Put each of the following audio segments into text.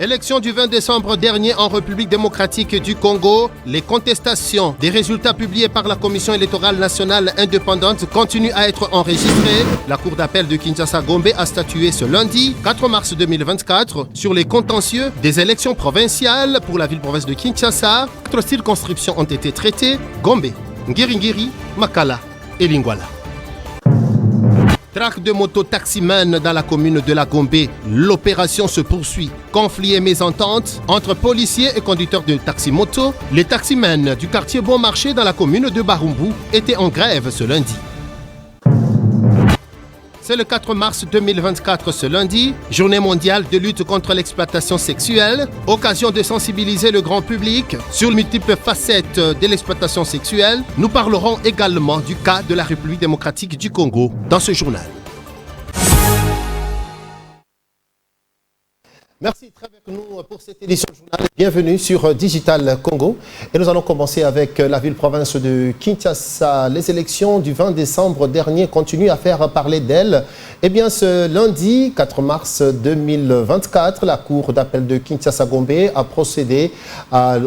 Élection du 20 décembre dernier en République démocratique du Congo, les contestations des résultats publiés par la Commission électorale nationale indépendante continuent à être enregistrées. La Cour d'appel de Kinshasa-Gombe a statué ce lundi 4 mars 2024 sur les contentieux des élections provinciales pour la ville-province de Kinshasa. 4 circonscriptions ont été traitées: Gombe, Ngiringiri, Makala et Lingwala. Traque de moto-taximan dans la commune de la Gombe. L'opération se poursuit. Conflits et mésententes entre policiers et conducteurs de taxi-moto. Les taximens du quartier Bon Marché dans la commune de Barumbu étaient en grève ce lundi. C'est le 4 mars 2024 ce lundi, journée mondiale de lutte contre l'exploitation sexuelle, occasion de sensibiliser le grand public sur les multiples facettes de l'exploitation sexuelle. Nous parlerons également du cas de la République démocratique du Congo dans ce journal. Merci d'être avec nous pour cette édition du journal. Bienvenue sur Digital Congo. Et nous allons commencer avec la ville-province de Kinshasa. Les élections du 20 décembre dernier continuent à faire parler d'elles. Eh bien, ce lundi 4 mars 2024, la Cour d'appel de Kinshasa-Gombe a procédé à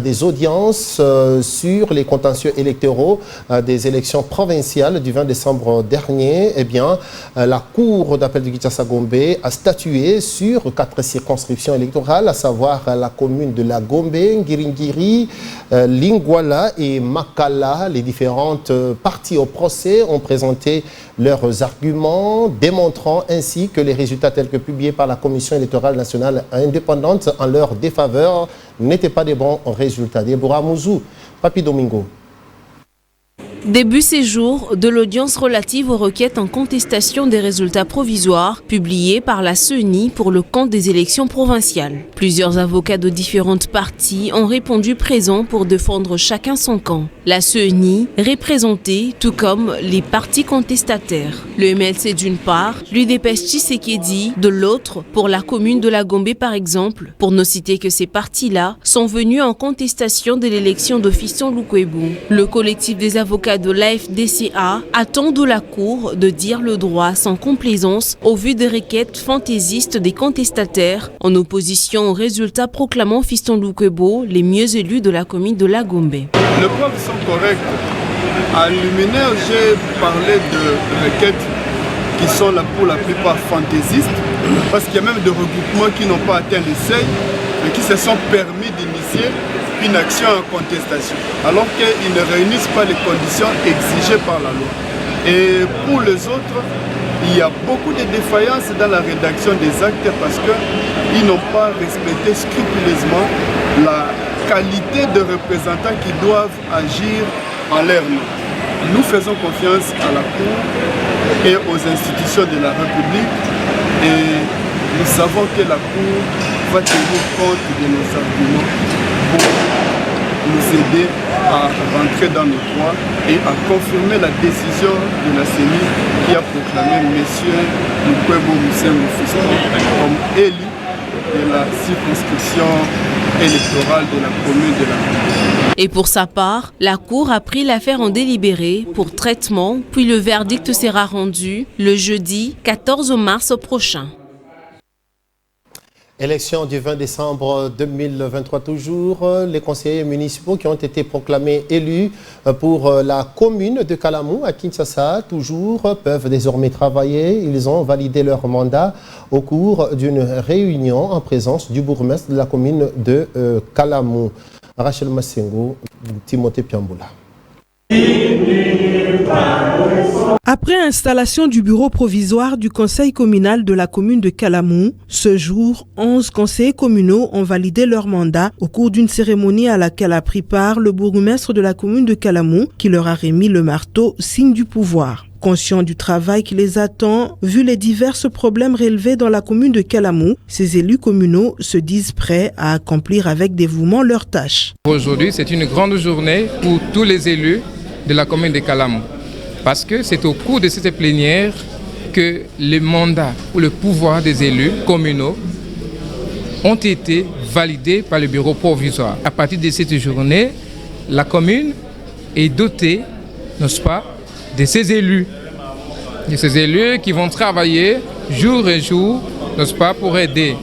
des audiences sur les contentieux électoraux des élections provinciales du 20 décembre dernier. Eh bien, la Cour d'appel de Kinshasa-Gombe a statué sur 4 circonscriptions électorales, à savoir la commune de la Gombe, Ngiringiri, Lingwala et Makala. Les différentes parties au procès ont présenté leurs arguments, démontrant ainsi que les résultats tels que publiés par la Commission électorale nationale indépendante en leur défaveur n'étaient pas des bons résultats. Deborah Mouzou, Papi Domingo. Début séjour de l'audience relative aux requêtes en contestation des résultats provisoires publiés par la CENI pour le compte des élections provinciales. Plusieurs avocats de différentes parties ont répondu présents pour défendre chacun son camp. La CENI représentée, tout comme les partis contestataires. Le MLC d'une part, l'UDPS Tshisekedi de l'autre, pour la commune de la Gombe par exemple, pour ne citer que ces partis-là, sont venus en contestation de l'élection de Fiston Lukwebo. Le collectif des avocats de l'AFDCA attend de la Cour de dire le droit sans complaisance au vu des requêtes fantaisistes des contestataires en opposition aux résultats proclamant Fiston Lukwebo les mieux élus de la commune de la Gombe. Les preuves sont correctes. À Luminaire, j'ai parlé de requêtes qui sont là pour la plupart fantaisistes parce qu'il y a même des regroupements qui n'ont pas atteint les seuils et qui se sont permis d'initier une action en contestation, alors qu'ils ne réunissent pas les conditions exigées par la loi. Et pour les autres, il y a beaucoup de défaillances dans la rédaction des actes parce qu'ils n'ont pas respecté scrupuleusement la qualité de représentants qui doivent agir en leur nom. Nous faisons confiance à la Cour et aux institutions de la République et nous savons que la Cour va tenir compte de nos arguments pour nous aider à rentrer dans nos droits et à confirmer la décision de la CENI qui a proclamé M. Lukwebo Musengo Fiston comme élu de la circonscription électorale de la commune de la Gombe. Et pour sa part, la Cour a pris l'affaire en délibéré pour traitement, puis le verdict sera rendu le jeudi 14 mars prochain. Élection du 20 décembre 2023 toujours, les conseillers municipaux qui ont été proclamés élus pour la commune de Kalamou à Kinshasa toujours peuvent désormais travailler. Ils ont validé leur mandat au cours d'une réunion en présence du bourgmestre de la commune de Kalamou. Rachel Massengo, Timothée Piamboula. Après installation du bureau provisoire du conseil communal de la commune de Kalamou, ce jour, 11 conseillers communaux ont validé leur mandat au cours d'une cérémonie à laquelle a pris part le bourgmestre de la commune de Kalamou qui leur a remis le marteau, signe du pouvoir. Conscients du travail qui les attend, vu les divers problèmes relevés dans la commune de Kalamou, ces élus communaux se disent prêts à accomplir avec dévouement leurs tâches. Aujourd'hui, c'est une grande journée pour tous les élus de la commune de Kalamou. Parce que c'est au cours de cette plénière que les mandats ou le pouvoir des élus communaux ont été validés par le bureau provisoire. À partir de cette journée, la commune est dotée, n'est-ce pas, de ces élus qui vont travailler jour et jour, n'est-ce pas, pour aider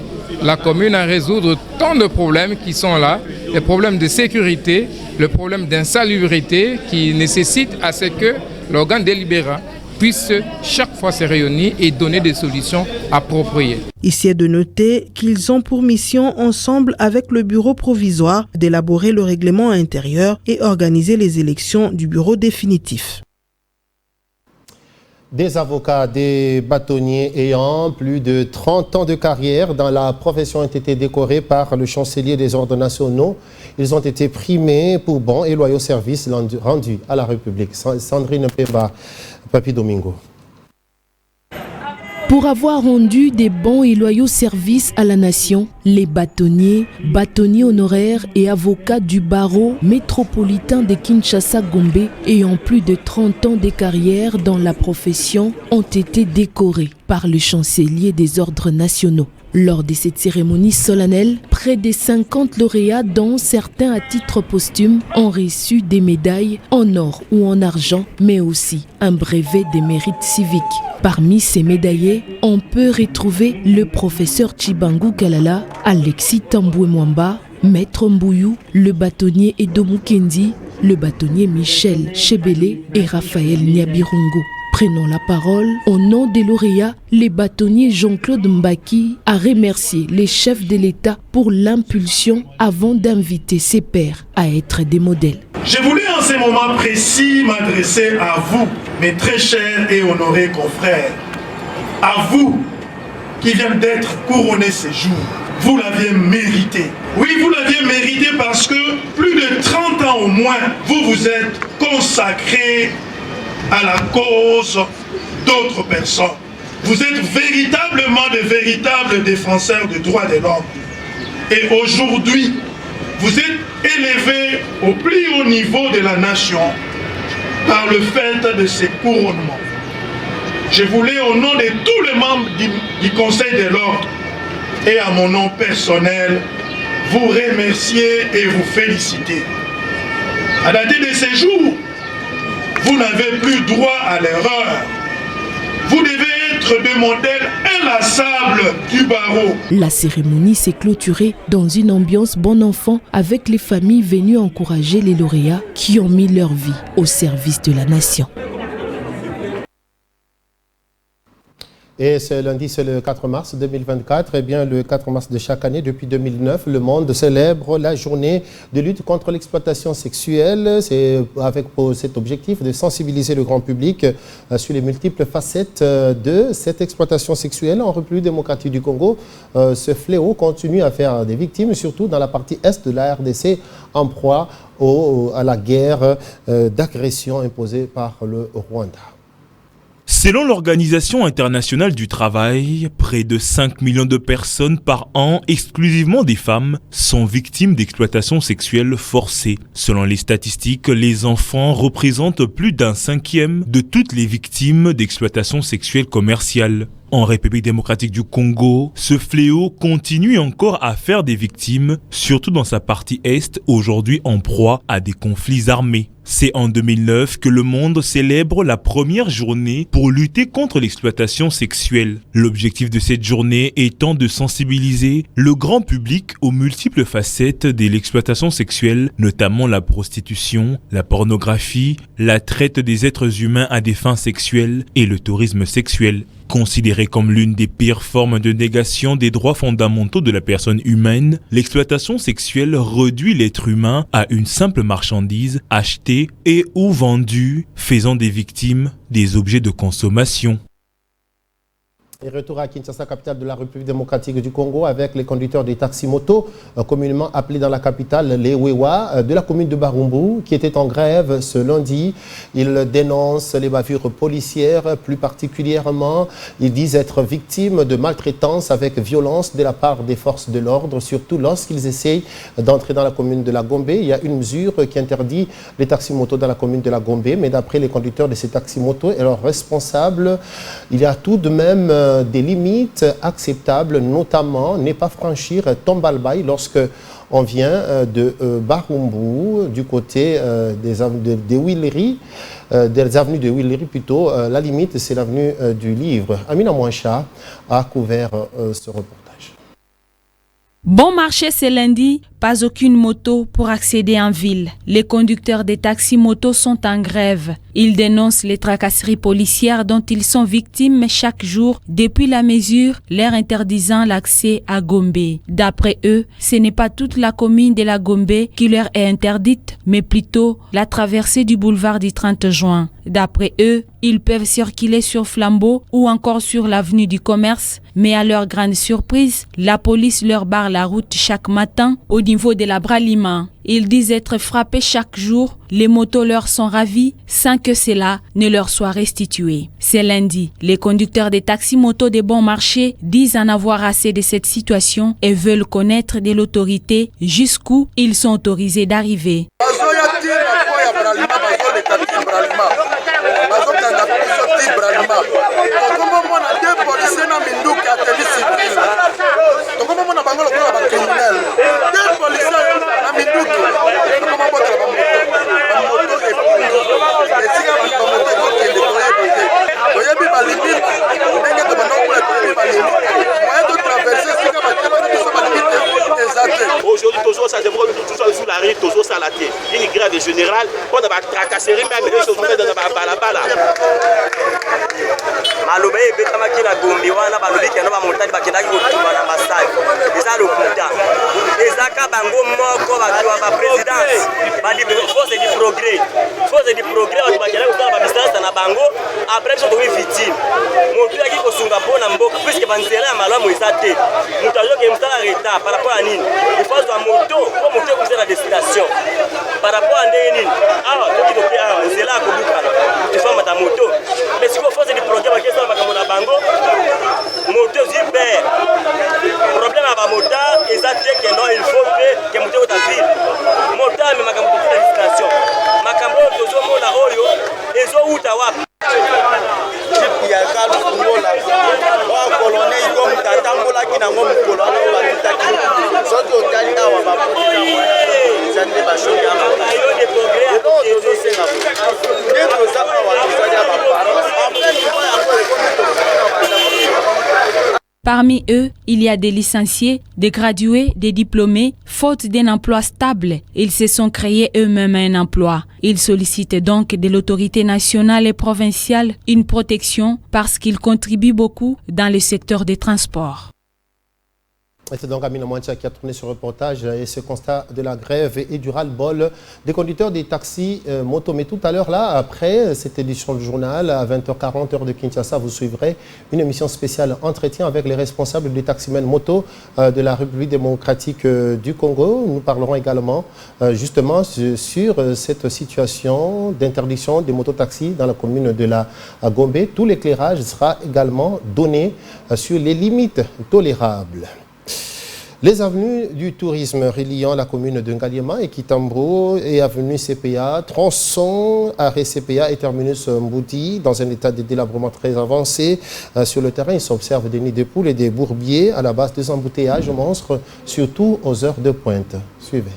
la commune à résoudre tant de problèmes qui sont là, les problèmes de sécurité, le problème d'insalubrité qui nécessite à ce que l'organe délibérant puisse chaque fois se réunir et donner des solutions appropriées. Ici est de noter qu'ils ont pour mission, ensemble avec le bureau provisoire, d'élaborer le règlement intérieur et organiser les élections du bureau définitif. Des avocats, des bâtonniers ayant plus de 30 ans de carrière dans la profession ont été décorés par le chancelier des ordres nationaux. Ils ont été primés pour bons et loyaux services rendus à la République. Sandrine Pemba, Papi Domingo. Pour avoir rendu des bons et loyaux services à la nation, les bâtonniers honoraires et avocats du barreau métropolitain de Kinshasa-Gombe ayant plus de 30 ans de carrière dans la profession ont été décorés par le chancelier des ordres nationaux. Lors de cette cérémonie solennelle, près de 50 lauréats, dont certains à titre posthume, ont reçu des médailles en or ou en argent, mais aussi un brevet des mérites civiques. Parmi ces médaillés, on peut retrouver le professeur Chibangu Kalala, Alexis Tamboué Mwamba, Maître Mbouyou, le bâtonnier Edo Mukendi, le bâtonnier Michel Chebele et Raphaël Nyabirungu. Prenons la parole au nom des lauréats, le bâtonnier Jean-Claude Mbaki a remercié les chefs de l'État pour l'impulsion avant d'inviter ses pairs à être des modèles. Je voulais en ce moment précis m'adresser à vous, mes très chers et honorés confrères, à vous qui viennent d'être couronnés ces jours. Vous l'aviez mérité. Oui, vous l'aviez mérité parce que plus de 30 ans au moins, vous vous êtes consacrés à la cause d'autres personnes. Vous êtes véritablement de véritables défenseurs des droits de l'homme. Et aujourd'hui, vous êtes élevés au plus haut niveau de la nation par le fait de ces couronnements. Je voulais, au nom de tous les membres du Conseil de l'ordre et à mon nom personnel, vous remercier et vous féliciter. À dater de ces jours, vous n'avez plus droit à l'erreur. Vous devez être des modèles inlassables du barreau. La cérémonie s'est clôturée dans une ambiance bon enfant avec les familles venues encourager les lauréats qui ont mis leur vie au service de la nation. Et ce lundi, c'est le 4 mars 2024. Eh bien, le 4 mars de chaque année, depuis 2009, le monde célèbre la journée de lutte contre l'exploitation sexuelle. C'est avec pour cet objectif de sensibiliser le grand public sur les multiples facettes de cette exploitation sexuelle en République démocratique du Congo. Ce fléau continue à faire des victimes, surtout dans la partie est de la RDC, en proie à la guerre d'agression imposée par le Rwanda. Selon l'Organisation internationale du travail, près de 5 millions de personnes par an, exclusivement des femmes, sont victimes d'exploitation sexuelle forcée. Selon les statistiques, les enfants représentent plus d'un cinquième de toutes les victimes d'exploitation sexuelle commerciale. En République démocratique du Congo, ce fléau continue encore à faire des victimes, surtout dans sa partie est, aujourd'hui en proie à des conflits armés. C'est en 2009 que le monde célèbre la première journée pour lutter contre l'exploitation sexuelle. L'objectif de cette journée étant de sensibiliser le grand public aux multiples facettes de l'exploitation sexuelle, notamment la prostitution, la pornographie, la traite des êtres humains à des fins sexuelles et le tourisme sexuel. Considérée comme l'une des pires formes de négation des droits fondamentaux de la personne humaine, l'exploitation sexuelle réduit l'être humain à une simple marchandise achetée et ou vendue, faisant des victimes des objets de consommation. Et retour à Kinshasa, capitale de la République démocratique du Congo, avec les conducteurs des taxis-motos, communément appelés dans la capitale les Wewa, de la commune de Barumbu, qui étaient en grève ce lundi. Ils dénoncent les bavures policières, plus particulièrement, ils disent être victimes de maltraitance avec violence de la part des forces de l'ordre, surtout lorsqu'ils essayent d'entrer dans la commune de la Gombe. Il y a une mesure qui interdit les taxis-motos dans la commune de la Gombe, mais d'après les conducteurs de ces taxis-motos et leurs responsables, il y a tout de même des limites acceptables, notamment ne pas franchir Tombalbaye lorsque on vient de Barumbu, du côté des avenues de Willery plutôt. La limite, c'est l'avenue du Livre. Amina Mouacha a couvert ce reportage. Bon marché ce lundi, pas aucune moto pour accéder en ville. Les conducteurs des taxis motos sont en grève. Ils dénoncent les tracasseries policières dont ils sont victimes chaque jour depuis la mesure leur interdisant l'accès à Gombe. D'après eux, ce n'est pas toute la commune de la Gombe qui leur est interdite, mais plutôt la traversée du boulevard du 30 juin. D'après eux, ils peuvent circuler sur Flambeau ou encore sur l'avenue du Commerce, mais à leur grande surprise, la police leur barre la route chaque matin au niveau de la Bralima. Ils disent être frappés chaque jour, les motos leur sont ravies sans que cela ne leur soit restitué. C'est lundi, les conducteurs des taxis motos de bon marché disent en avoir assez de cette situation et veulent connaître de l'autorité jusqu'où ils sont autorisés d'arriver. Aujourd'hui, toujours ça, toujours sous la rue, toujours ça la tête. Une grève générale, on a tracassé même les choses dans la balabala. Maloba ebetama kila Gombe wana balobi kena ba montani bakendaki kotumba na basai. Eza lokuta. Ezaka bango moko bakiwa ba présidence. Badi force du progrès. Force du progrès batu bakela ko ba business na bango après so tobi victime. Motu yaki kosunga pona mboka puisque banzela ya malamu ezate. Mutu ajoke msala reta par rapport à nini. Il faut à moto pour monter vous la destination. Par rapport à nini. Ah, toki toki ah, nzela ko bukala. Tu fais ma moto. Mais si ko force du progrès bakesa bakamona bango moto ziper. Problème à mota ezate que non il faut que moto ta ville. Mota mais makambo de destination. Makambo tozo mona oyo ezo uta wapi. Ya kalu ngola. Wa colonel comme tatambola kina ngomu kolona wa tutaki. Soto tali awa ba potela mo. Zande ba shoya ma. Ayo de progrès. No tozo senga. Ndio za awa tuzali ba para. Après ni moi encore Parmi eux, il y a des licenciés, des gradués, des diplômés. Faute d'un emploi stable, ils se sont créés eux-mêmes un emploi. Ils sollicitent donc de l'autorité nationale et provinciale une protection parce qu'ils contribuent beaucoup dans le secteur des transports. C'est donc Amina Mouantia qui a tourné ce reportage et ce constat de la grève et du ras-le-bol des conducteurs des taxis moto. Mais tout à l'heure, là, après cette édition du journal, à 20h40, heure de Kinshasa, vous suivrez une émission spéciale entretien avec les responsables des taximens moto de la République démocratique du Congo. Nous parlerons également justement sur cette situation d'interdiction des mototaxis dans la commune de la Gombe. Tout l'éclairage sera également donné sur les limites tolérables. Les avenues du tourisme reliant la commune de Ngaliema et Kitambo et avenue CPA, tronçon, arrêt CPA et terminus Mboudi dans un état de délabrement très avancé. Sur le terrain, il s'observe des nids de poules et des bourbiers à la base des embouteillages monstres, surtout aux heures de pointe. Suivez.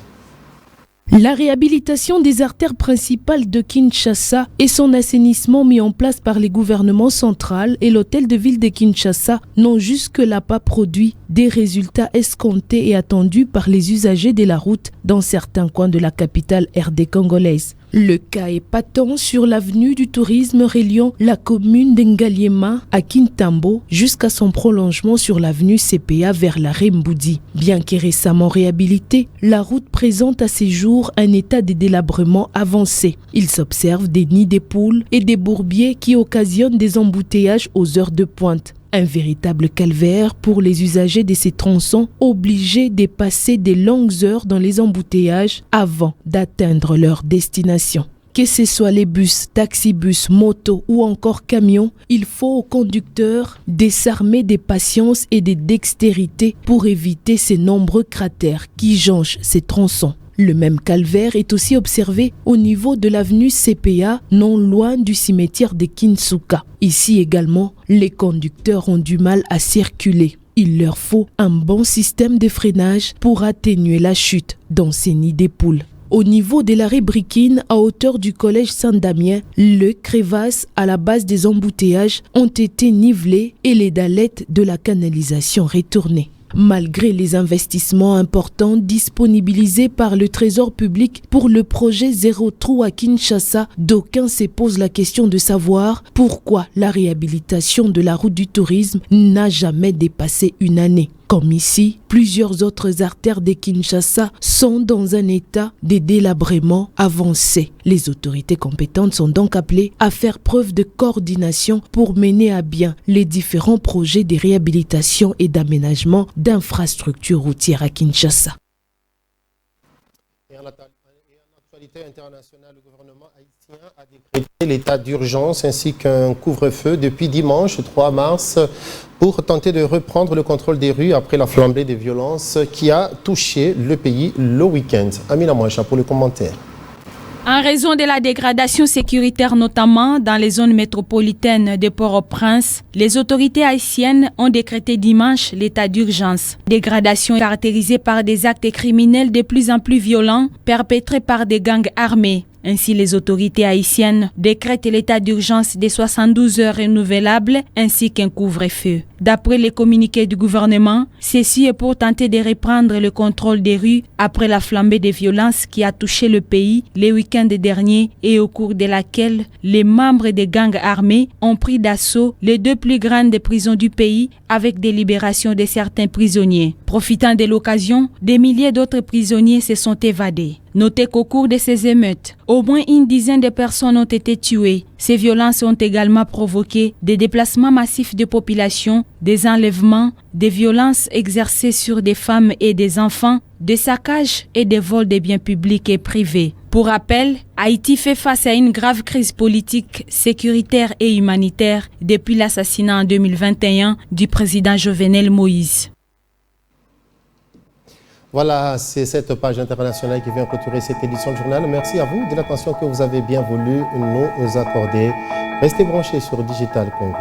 La réhabilitation des artères principales de Kinshasa et son assainissement mis en place par les gouvernements central et l'hôtel de ville de Kinshasa n'ont jusque-là pas produit des résultats escomptés et attendus par les usagers de la route dans certains coins de la capitale RD congolaise. Le cas est patent sur l'avenue du tourisme reliant la commune d'Ngaliema à Kintambo jusqu'à son prolongement sur l'avenue CPA vers la Mboudi. Bien que récemment réhabilitée, la route présente à ces jours un état de délabrement avancé. Il s'observe des nids de poules et des bourbiers qui occasionnent des embouteillages aux heures de pointe. Un véritable calvaire pour les usagers de ces tronçons obligés de passer des longues heures dans les embouteillages avant d'atteindre leur destination. Que ce soit les bus, taxibus, motos ou encore camions, il faut aux conducteurs de s'armer de patience et de dextérité pour éviter ces nombreux cratères qui jonchent ces tronçons. Le même calvaire est aussi observé au niveau de l'avenue CPA, non loin du cimetière de Kinsuka. Ici également, les conducteurs ont du mal à circuler. Il leur faut un bon système de freinage pour atténuer la chute dans ces nids de poules. Au niveau de l'arrêt Brikine, à hauteur du collège Saint-Damien, les crevasses à la base des embouteillages ont été nivelées et les dallettes de la canalisation retournées. Malgré les investissements importants disponibilisés par le Trésor public pour le projet Zéro Trou à Kinshasa, d'aucuns se posent la question de savoir pourquoi la réhabilitation de la route du tourisme n'a jamais dépassé une année. Comme ici, plusieurs autres artères de Kinshasa sont dans un état de délabrement avancé. Les autorités compétentes sont donc appelées à faire preuve de coordination pour mener à bien les différents projets de réhabilitation et d'aménagement d'infrastructures routières à Kinshasa. Et en actualité internationale, le gouvernement haïtien a décrété l'état d'urgence ainsi qu'un couvre-feu depuis dimanche 3 mars pour tenter de reprendre le contrôle des rues après la flambée des violences qui a touché le pays le week-end. Amina Mouacha pour le commentaire. En raison de la dégradation sécuritaire, notamment dans les zones métropolitaines de Port-au-Prince, les autorités haïtiennes ont décrété dimanche l'état d'urgence. Dégradation caractérisée par des actes criminels de plus en plus violents perpétrés par des gangs armés. Ainsi, les autorités haïtiennes décrètent l'état d'urgence des 72 heures renouvelables ainsi qu'un couvre-feu. D'après les communiqués du gouvernement, ceci est pour tenter de reprendre le contrôle des rues après la flambée des violences qui a touché le pays les week-ends derniers et au cours de laquelle les membres des gangs armés ont pris d'assaut les 2 plus grandes prisons du pays avec des libérations de certains prisonniers. Profitant de l'occasion, des milliers d'autres prisonniers se sont évadés. Notez qu'au cours de ces émeutes, au moins une dizaine de personnes ont été tuées. Ces violences ont également provoqué des déplacements massifs de population, des enlèvements, des violences exercées sur des femmes et des enfants, des saccages et des vols de biens publics et privés. Pour rappel, Haïti fait face à une grave crise politique, sécuritaire et humanitaire depuis l'assassinat en 2021 du président Jovenel Moïse. Voilà, c'est cette page internationale qui vient clôturer cette édition du journal. Merci à vous de l'attention que vous avez bien voulu nous accorder. Restez branchés sur Digital Congo.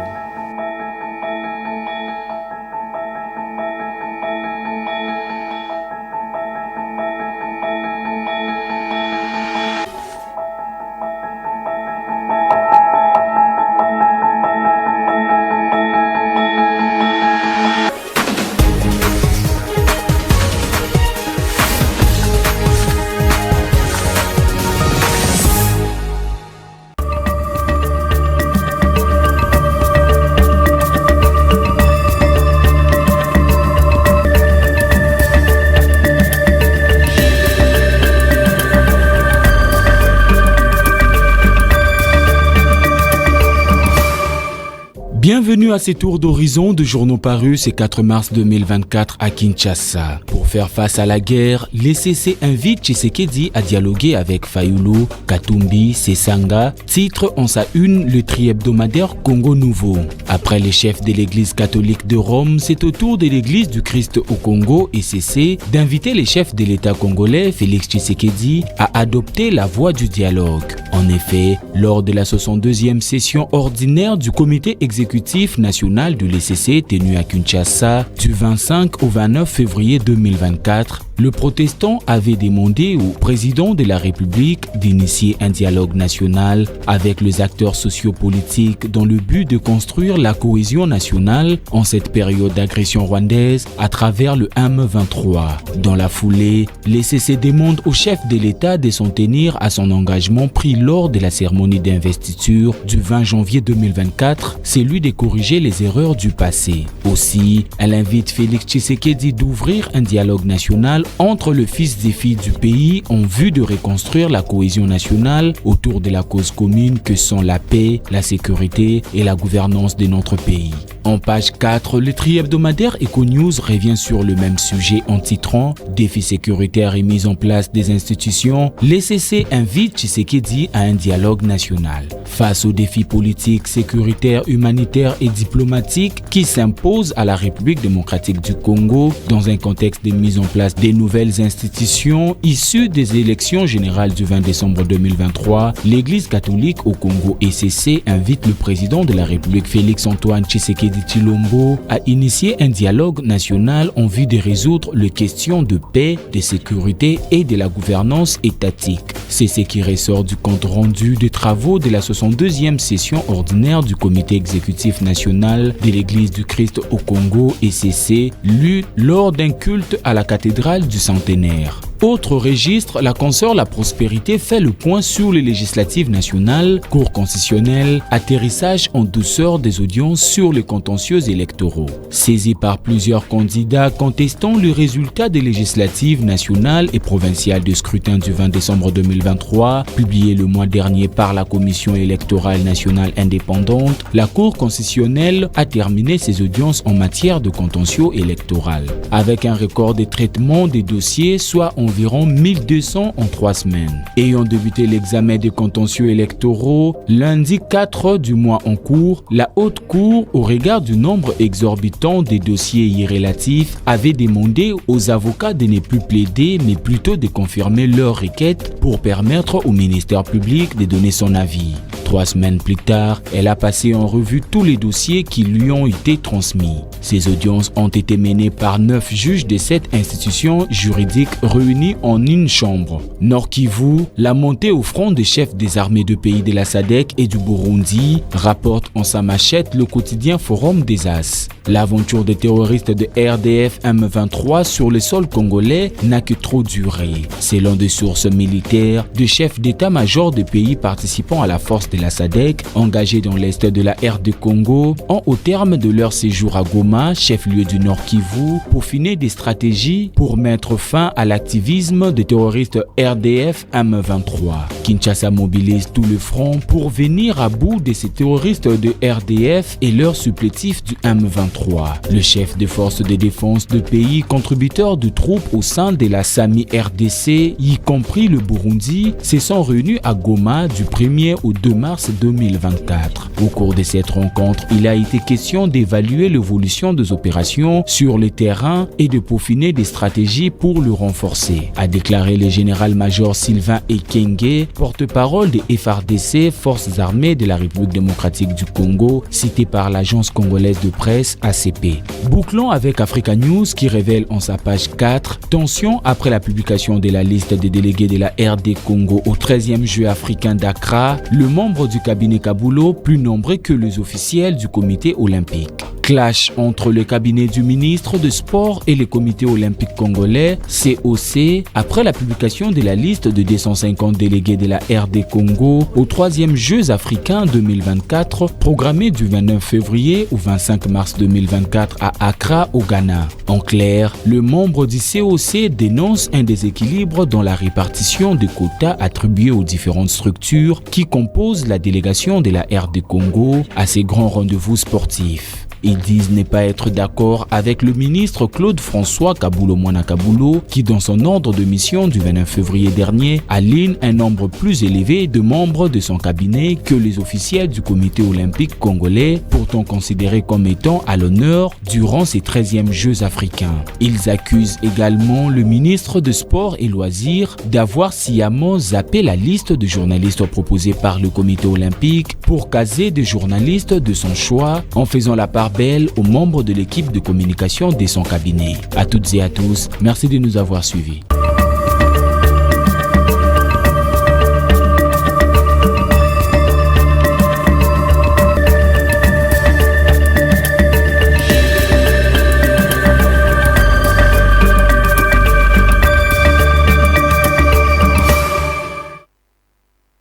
Bienvenue à ces tours d'horizon de journaux parus ce 4 mars 2024 à Kinshasa. Pour faire face à la guerre, les CC invitent Tshisekedi à dialoguer avec Fayulu, Katumbi, Sesanga, titre en sa une le tri-hebdomadaire Congo Nouveau. Après les chefs de l'église catholique de Rome, c'est au tour de l'église du Christ au Congo et CC d'inviter les chefs de l'État congolais, Félix Tshisekedi, à adopter la voie du dialogue. En effet, lors de la 62e session ordinaire du comité exécutif national de l'ECC tenu à Kinshasa du 25 au 29 février 2024, le protestant avait demandé au président de la République d'initier un dialogue national avec les acteurs sociopolitiques dans le but de construire la cohésion nationale en cette période d'agression rwandaise à travers le M23. Dans la foulée, l'ECC demande au chef de l'État de s'en tenir à son engagement pris lors de la cérémonie d'investiture du 20 janvier 2024, celui de corriger les erreurs du passé. Aussi, elle invite Félix Tshisekedi d'ouvrir un dialogue national entre le fils des filles du pays en vue de reconstruire la cohésion nationale autour de la cause commune que sont la paix, la sécurité et la gouvernance de notre pays. En page 4, le tri-hebdomadaire Econews revient sur le même sujet en titrant « Défis sécuritaires et mise en place des institutions », l'ECC invite Tshisekedi à un dialogue national. Face aux défis politiques, sécuritaires, humanitaires et diplomatiques qui s'imposent à la République démocratique du Congo dans un contexte de mise en place des nouvelles institutions issues des élections générales du 20 décembre 2023, l'Église catholique au Congo ECC invite le président de la République Félix-Antoine Tshisekedi Tshilombo à initier un dialogue national en vue de résoudre les questions de paix, de sécurité et de la gouvernance étatique. C'est ce qui ressort du compte rendu des travaux de la 62e session ordinaire du Comité exécutif national de l'Église du Christ au Congo ECC, lu lors d'un culte à la cathédrale du Centenaire. Autre registre, la consoeur La Prospérité fait le point sur les législatives nationales, cours constitutionnelles, atterrissage en douceur des audiences sur les contentieux électoraux. Saisi par plusieurs candidats contestant le résultat des législatives nationales et provinciales de scrutin du 20 décembre 2023, publié le mois dernier par la Commission électorale nationale indépendante, la Cour constitutionnelle a terminé ses audiences en matière de contentieux électoral. Avec un record de traitement des dossiers, soit environ 1200 en 3 semaines. Ayant débuté l'examen des contentieux électoraux, lundi 4 du mois en cours, la Haute Cour, au regard du nombre exorbitant des dossiers irrélatifs, avait demandé aux avocats de ne plus plaider mais plutôt de confirmer leur requête pour permettre au ministère public de donner son avis. 3 semaines plus tard, elle a passé en revue tous les dossiers qui lui ont été transmis. Ces audiences ont été menées par 9 juges de cette institution juridique réunis en une chambre. Nord Kivu, la montée au front des chefs des armées de pays de la SADC et du Burundi, rapporte en sa machette le quotidien Forum des As. L'aventure des terroristes de RDF M23 sur le sol congolais n'a que trop duré. Selon des sources militaires, des chefs d'état-major de pays participant à la force de la SADC, engagés dans l'est de la RD Congo, ont au terme de leur séjour à Goma, chef-lieu du Nord Kivu, peaufiné des stratégies pour mettre fin à l'activisme des terroristes RDF M23. Kinshasa mobilise tout le front pour venir à bout de ces terroristes de RDF et leurs supplétifs du M23. Le chef des forces de défense de pays contributeurs de troupes au sein de la SAMI RDC, y compris le Burundi, se sont réunis à Goma du 1er au 2 mars 2024. Au cours de cette rencontre, il a été question d'évaluer l'évolution des opérations sur le terrain et de peaufiner des stratégies pour le renforcer, a déclaré le général-major Sylvain Ekenge, porte-parole des FARDC, Forces armées de la République démocratique du Congo, cité par l'agence congolaise de presse ACP. Bouclons avec Africa News qui révèle en sa page 4 tension après la publication de la liste des délégués de la RD Congo au 13e Jeux africains d'Accra, le membre du cabinet Kabulo plus nombreux que les officiels du comité olympique. Clash entre le cabinet du ministre de Sport et le comité olympique congolais, COC, après la publication de la liste de 250 délégués de la RD Congo aux 3e Jeux africains 2024, programmés du 29 février au 25 mars 2024 à Accra, au Ghana. En clair, le membre du COC dénonce un déséquilibre dans la répartition des quotas attribués aux différentes structures qui composent la délégation de la RD Congo à ces grands rendez-vous sportifs. Ils disent ne pas être d'accord avec le ministre Claude-François Kabulo-Mwana Kabulo qui, dans son ordre de mission du 29 février dernier, aligne un nombre plus élevé de membres de son cabinet que les officiels du comité olympique congolais, pourtant considérés comme étant à l'honneur durant ces 13e Jeux africains. Ils accusent également le ministre de Sport et Loisirs d'avoir sciemment zappé la liste de journalistes proposés par le comité olympique pour caser des journalistes de son choix en faisant la part belle aux membres de l'équipe de communication de son cabinet. À toutes et à tous, merci de nous avoir suivis.